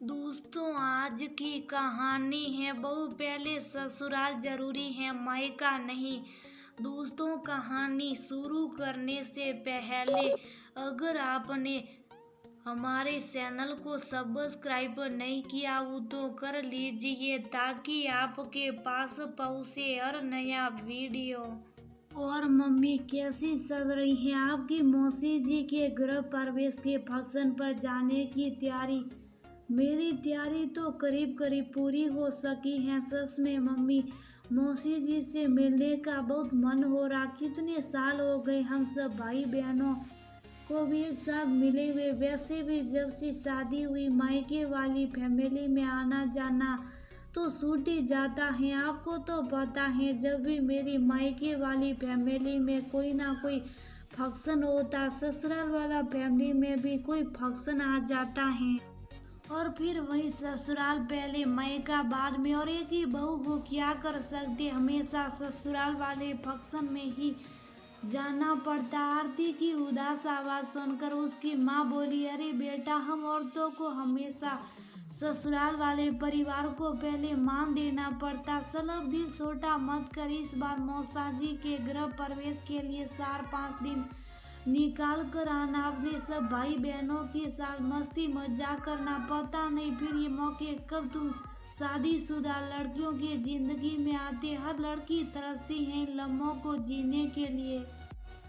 दोस्तों, आज की कहानी है बहू पहले ससुराल जरूरी है मायका नहीं। दोस्तों, कहानी शुरू करने से पहले अगर आपने हमारे चैनल को सब्सक्राइब नहीं किया हो तो कर लीजिए ताकि आपके पास पहुंचे हर नया वीडियो। और मम्मी कैसी सज रही है? आपकी मौसी जी के गृह प्रवेश के फंक्शन पर जाने की तैयारी। मेरी तैयारी तो करीब करीब पूरी हो सकी है। सच में मम्मी, मौसी जी से मिलने का बहुत मन हो रहा। कितने साल हो गए हम सब भाई बहनों को भी एक साथ मिले हुए। वैसे भी जब से शादी हुई मायके वाली फैमिली में आना जाना तो छूट ही जाता है। आपको तो पता है, जब भी मेरी मायके वाली फैमिली में कोई ना कोई फंक्शन होता, ससुराल वाला फैमिली में भी कोई फंक्शन आ जाता है और फिर वही ससुराल पहले मायका बाद में। और एक ही बहू हो, क्या कर सकते, हमेशा ससुराल वाले फंक्शन में ही जाना पड़ता। आरती की उदास आवाज सुनकर उसकी माँ बोली, अरे बेटा, हम औरतों को हमेशा ससुराल वाले परिवार को पहले मान देना पड़ता। चलो दिल छोटा मत कर। इस बार मौसाजी के गृह प्रवेश के लिए 4-5 दिन निकाल कर आना। अपने सब भाई बहनों के साथ मस्ती मजाक करना। पता नहीं फिर ये मौके कब तुम शादीशुदा लड़कियों की जिंदगी में आते। हर लड़की तरसती है इन लम्हों को जीने के लिए,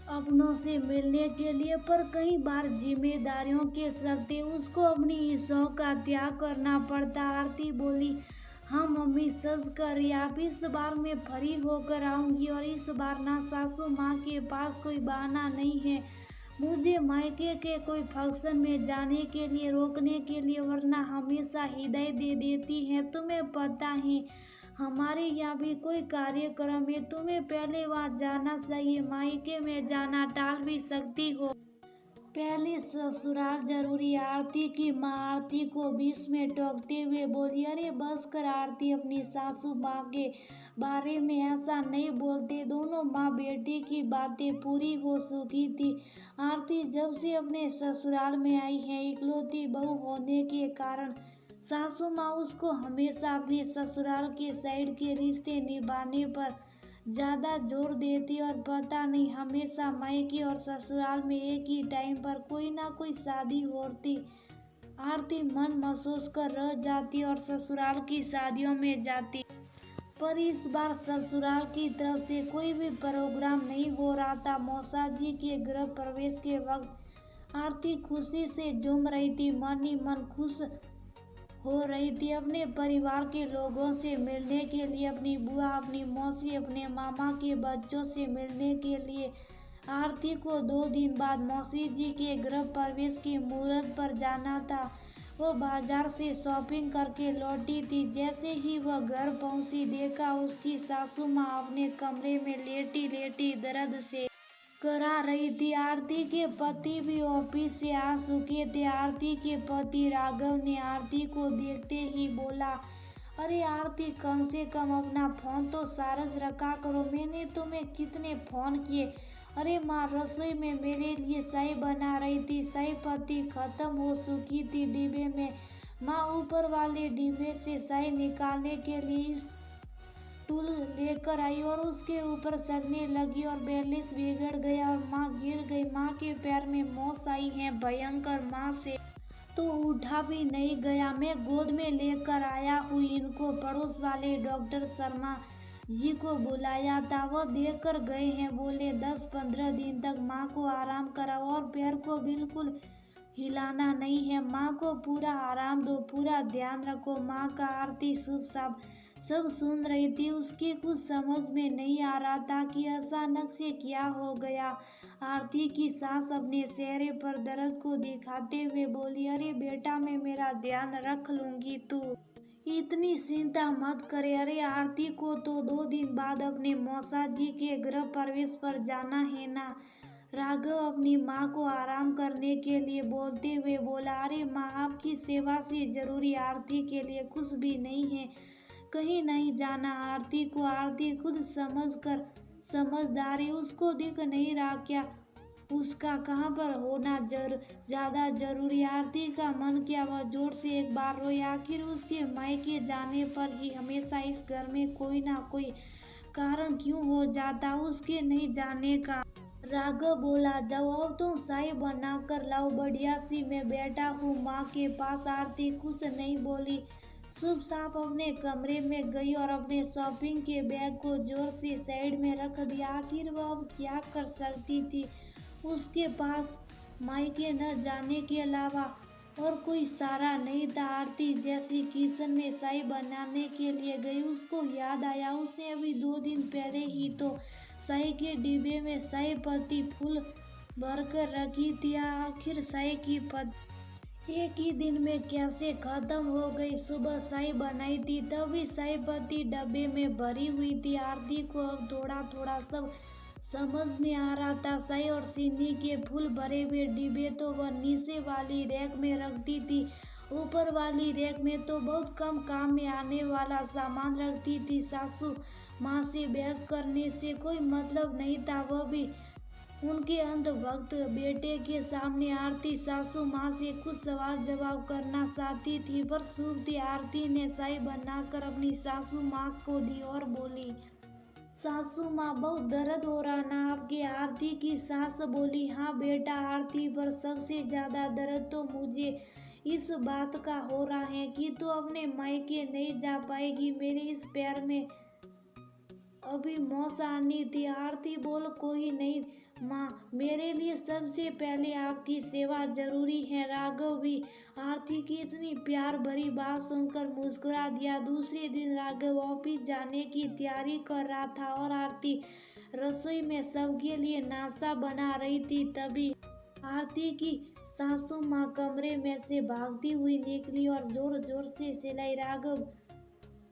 अपनों से मिलने के लिए, पर कई बार जिम्मेदारियों के चलते उसको अपनी इच्छाओं का त्याग करना पड़ता। आरती बोली, हाँ मम्मी, सच कर आप, इस बार मैं फ्री होकर आऊंगी और इस बार ना सासू माँ के पास कोई बहाना नहीं है मुझे मायके के कोई फंक्शन में जाने के लिए रोकने के लिए, वरना हमेशा हिदायत दे देती है। तुम्हें पता है हमारे यहाँ भी कोई कार्यक्रम है, तुम्हें पहले वहाँ जाना चाहिए। मायके में जाना टाल भी सकती हो, पहले ससुराल जरूरी। आरती की माँ आरती को बीच में टोकते हुए बोली, अरे बस कर आरती, अपनी सासू माँ के बारे में ऐसा नहीं बोलते। दोनों माँ बेटी की बातें पूरी हो चुकी थी। आरती जब से अपने ससुराल में आई है, इकलौती बहू होने के कारण सासू माँ उसको हमेशा अपने ससुराल के साइड के रिश्ते निभाने पर ज्यादा जोर देती। और पता नहीं हमेशा मायके और ससुराल में एक ही टाइम पर कोई ना कोई शादी होती। आरती मन महसूस कर रह जाती और ससुराल की शादियों में जाती, पर इस बार ससुराल की तरफ से कोई भी प्रोग्राम नहीं हो रहा था। मौसा जी के गृह प्रवेश के वक्त आरती खुशी से झूम रही थी, मन ही मन खुश हो रही थी अपने परिवार के लोगों से मिलने के लिए, अपनी बुआ, अपनी मौसी, अपने मामा के बच्चों से मिलने के लिए। आरती को 2 दिन बाद मौसी जी के गृह प्रवेश के मुहूर्त पर जाना था। वो बाजार से शॉपिंग करके लौटी थी। जैसे ही वह घर पहुंची, देखा उसकी सासू माँ अपने कमरे में लेटी लेटी दर्द से करा रही थी। आरती के पति भी ऑफिस से आ चुके थे। आरती के पति राघव ने आरती को देखते ही बोला, अरे आरती, कम से कम अपना फोन तो चार्ज रखा करो, मैंने तुम्हें कितने फोन किए। अरे माँ, रसोई में मेरे लिए चाय बना रही थी, चाय पत्ती खत्म हो चुकी थी डिब्बे में। माँ ऊपर वाले डिब्बे से चाय निकालने के लिए टूल लेकर आई और उसके ऊपर चढ़ने लगी और बैलेंस बिगड़ गया और माँ गिर गई। माँ के पैर में मोच आई है भयंकर। माँ से तो उठा भी नहीं गया। मैं गोद में लेकर आया हूँ इनको। पड़ोस वाले डॉक्टर शर्मा जी को बुलाया था, वो देख कर गए हैं। बोले 10-15 दिन तक माँ को आराम कराओ और पैर को बिल्कुल हिलाना नहीं है। माँ को पूरा आराम दो, पूरा ध्यान रखो माँ का। आरती चुपचाप सब सुन रही थी। उसके कुछ समझ में नहीं आ रहा था कि अचानक से क्या हो गया। आरती की सास अपने चेहरे पर दर्द को दिखाते हुए बोली, अरे बेटा, मैं मेरा ध्यान रख लूंगी, तू इतनी चिंता मत करे। अरे आरती को तो 2 दिन बाद अपने मौसा जी के गृह प्रवेश पर जाना है ना। राघव अपनी माँ को आराम करने के लिए बोलते हुए बोला, अरे माँ, आपकी सेवा से जरूरी आरती के लिए कुछ भी नहीं है, कहीं नहीं जाना। आरती को आरती खुद समझ कर समझदारी उसको दिख नहीं रहा क्या? उसका कहाँ पर होना ज्यादा जरूरी। आरती का मन किया, वह जोर से एक बार रोई। आखिर उसके मायके जाने पर ही हमेशा इस घर में कोई ना कोई कारण क्यों हो जाता उसके नहीं जाने का। राघव बोला, जाओ अब तुम चाय बना कर लाओ, बढ़िया सी, मैं बैठा हूँ माँ के पास। आरती कुछ नहीं बोली, चुपचाप अपने कमरे में गई और अपने शॉपिंग के बैग को जोर से साइड में रख दिया। आखिर वह अब क्या कर सकती थी, उसके पास मायके न जाने के अलावा और कोई सहारा नहीं था। आरती जैसी किचन में चाय बनाने के लिए गई, उसको याद आया उसने अभी 2 दिन पहले ही तो चाय के डिब्बे में चाय पत्ती फूल भरकर रखी थी। आखिर चाय की पत्ती एक ही दिन में कैसे खत्म हो गई। सुबह चाय बनाई थी तभी चाय पत्ती डब्बे में भरी हुई थी। आरती को अब थोड़ा थोड़ा सब समझ में आ रहा था। चाय और चीनी के फूल भरे हुए डिब्बे तो वह नीचे वाली रैक में रखती थी, ऊपर वाली रैक में तो बहुत कम काम में आने वाला सामान रखती थी। सासू माँ से बहस करने से कोई मतलब नहीं था, वह भी उनके अंधभक्त बेटे के सामने। आरती सासू माँ से कुछ सवाल जवाब करना चाहती थी, पर सूखती आरती ने चाय बनाकर अपनी सासू माँ को दी और बोली, सासू माँ बहुत दर्द हो रहा ना आपकी। आरती की सास बोली, हाँ बेटा आरती, पर सबसे ज्यादा दर्द तो मुझे इस बात का हो रहा है कि तू अपने मायके नहीं जा पाएगी। मेरे इस पैर में अभी मौत आनी थी। आरती बोल, कोई नहीं माँ, मेरे लिए सबसे पहले आपकी सेवा जरूरी है। राघव भी आरती की इतनी प्यार भरी बात सुनकर मुस्कुरा दिया। दूसरे दिन राघव ऑफिस जाने की तैयारी कर रहा था और आरती रसोई में सबके लिए नाश्ता बना रही थी। तभी आरती की सासू माँ कमरे में से भागती हुई निकली और जोर जोर से चिल्लाई, राघव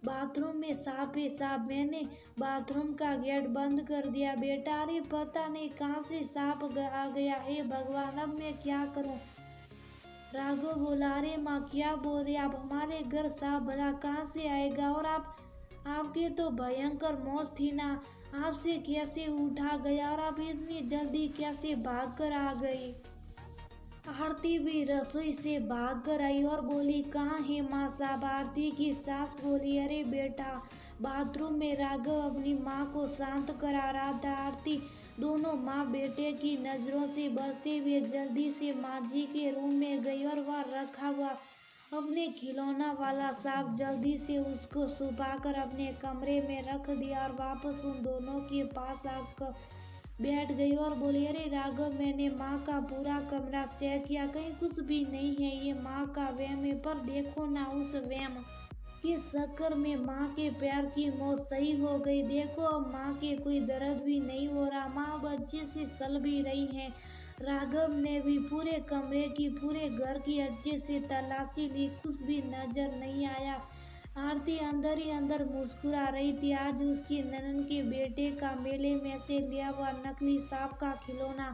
बाथरूम में सांप है सांप। मैंने बाथरूम का गेट बंद कर दिया बेटा। अरे पता नहीं कहाँ से सांप आ गया, हे भगवान अब मैं क्या करूं। राघव बोला, अरे माँ क्या बोल रहे आप, हमारे घर सांप भला कहाँ से आएगा, और आपके तो भयंकर मौत थी ना, आपसे कैसे उठा गया और आप इतनी जल्दी कैसे भाग कर आ गई। आरती भी रसोई से भाग कर आई और बोली, कहाँ है माँ साहब। आरती की सास बोली, अरे बेटा बाथरूम में। राघव अपनी माँ को शांत करा रहा था। आरती दोनों माँ बेटे की नजरों से बचते हुए जल्दी से माँ जी के रूम में गई और वह रखा हुआ अपने खिलौना वाला सांप जल्दी से उसको छुपाकर अपने कमरे में रख दिया और वापस उन दोनों के पास आकर बैठ गई और बोली, अरे राघव मैंने माँ का पूरा कमरा चेक किया, कहीं कुछ भी नहीं है, ये माँ का वहम है। पर देखो ना, उस वहम के चक्कर में माँ के पैर की मौत सही हो गई। देखो अब माँ के कोई दर्द भी नहीं हो रहा, माँ अब अच्छे से चल भी रही है। राघव ने भी पूरे कमरे की पूरे घर की अच्छे से तलाशी ली, कुछ भी नजर नहीं आया। आरती अंदर ही अंदर मुस्कुरा रही थी। आज उसकी ननद के बेटे का मेले में से लिया हुआ नकली सांप का खिलौना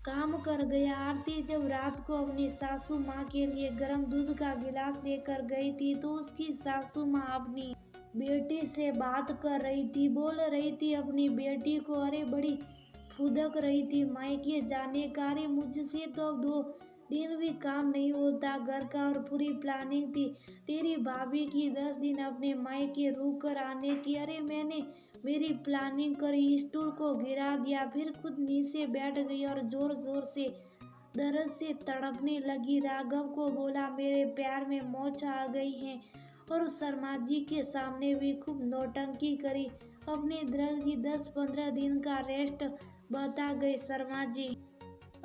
काम कर गया। आरती जब रात को अपनी सासू माँ के लिए गर्म दूध का गिलास लेकर गई थी तो उसकी सासू माँ अपनी बेटी से बात कर रही थी, बोल रही थी अपनी बेटी को, अरे बड़ी फुदक रही थी मायके जाने का। अरे मुझसे तो अब 2 दिन भी काम नहीं होता घर का, और पूरी प्लानिंग थी तेरी भाभी की 10 दिन अपने मायके रुक कर आने की। अरे मैंने मेरी प्लानिंग करी, स्टूल को गिरा दिया, फिर खुद नीचे बैठ गई और जोर जोर से दर्द से तड़पने लगी। राघव को बोला, मेरे पैर में मोच आ गई है, और शर्मा जी के सामने भी खूब नौटंकी करी। अपने दर्द की 10-15 दिन का रेस्ट बता गए शर्मा जी।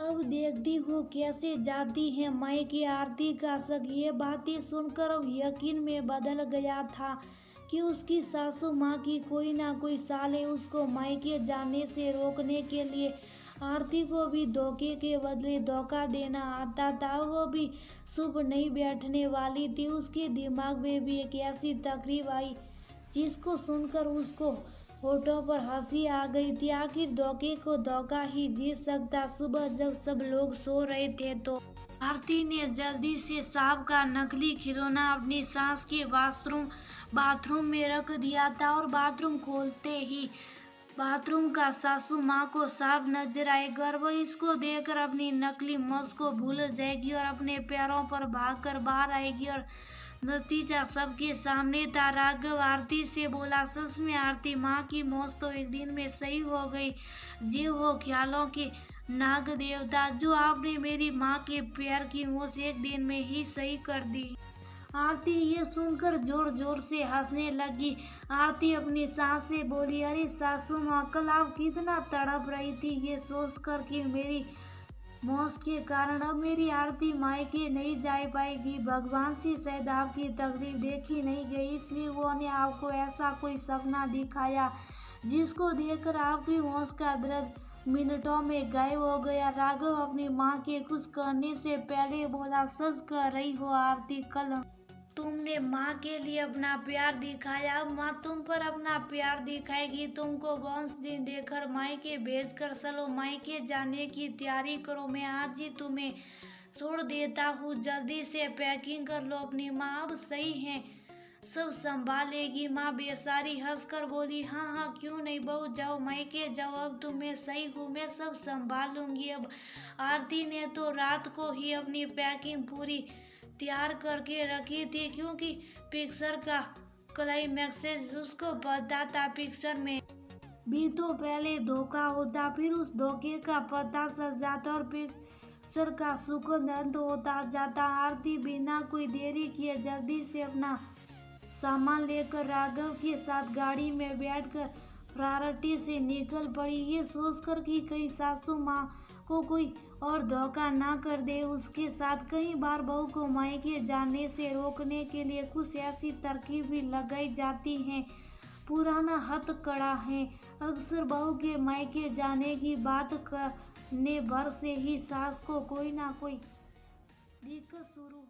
अब देखती हो कैसे जाती है मायके आरती का शक। ये बातें सुनकर अब यकीन में बदल गया था कि उसकी सासू माँ की कोई ना कोई चाल है उसको मायके जाने से रोकने के लिए। आरती को भी धोखे के बदले धोखा देना आता था, वो भी चुप नहीं बैठने वाली थी। उसके दिमाग में भी एक ऐसी तकरीब आई जिसको सुनकर उसको होठों पर हंसी आ गई थी। आखिर धोखे को धोखा ही जीत सकता। सुबह जब सब लोग सो रहे थे तो आरती ने जल्दी से सांप का नकली खिलौना अपनी सास के बाथरूम में रख दिया था, और बाथरूम खोलते ही बाथरूम का सासू माँ को साफ नजर आएगा और वो इसको देखकर अपनी नकली मौज को भूल जाएगी और अपने पैरों पर भागकर बाहर आएगी। और नतीजा सबके सामने था। राघव आरती से बोला, सच में आरती, माँ की मौज तो एक दिन में सही हो गई। जी हो ख्यालों के नाग देवता, जो आपने मेरी माँ के पैर की मौज एक दिन में ही सही कर दी। आरती ये सुनकर जोर जोर से हंसने लगी। आरती अपनी सास से बोली, अरे सासू माँ, कल आप कितना तड़प रही थी ये सोचकर कि मेरी मौत के कारण अब मेरी आरती मायके नहीं जा पाएगी। भगवान से शायद आपकी तकलीफ देखी नहीं गई, इसलिए वो ने आपको ऐसा कोई सपना दिखाया जिसको देखकर आपकी मौत का दर्द मिनटों में गायब हो गया। राघव अपनी माँ के कुछ करने से पहले बोला, सच कह रही हो आरती, कल तुमने माँ के लिए अपना प्यार दिखाया, अब माँ तुम पर अपना प्यार दिखाएगी। तुमको वंश दिन देकर मायके भेजकर चलो, मायके जाने की तैयारी करो। मैं आज ही तुम्हें छोड़ देता हूँ, जल्दी से पैकिंग कर लो। अपनी माँ अब सही है, सब संभालेगी। माँ बेचारी हंसकर बोली, हाँ हाँ क्यों नहीं बहू, जाओ मायके जाओ, अब तुम्हें सही हूँ, मैं सब संभालूंगी। अब आरती ने तो रात को ही अपनी पैकिंग पूरी तैयार करके रखी थी, क्योंकि पिक्चर का क्लाइमैक्स उसको पता था। पिक्चर में भी तो पहले धोखा होता, फिर उस धोखे का पता चल जाता और पिक्चर का सुखद अंत होता जाता। आरती बिना कोई देरी किए जल्दी से अपना सामान लेकर राघव के साथ गाड़ी में बैठकर प्रारटी से निकल पड़ी। ये सोचकर कि कहीं सासू माँ को कोई और धोखा ना कर दे। उसके साथ कई बार बहू को मायके जाने से रोकने के लिए कुछ ऐसी तरकीब भी लगाई जाती हैं। पुराना हथकड़ा है, अक्सर बहू के मायके जाने की बात करने भर से ही सास को कोई ना कोई दिक्कत शुरू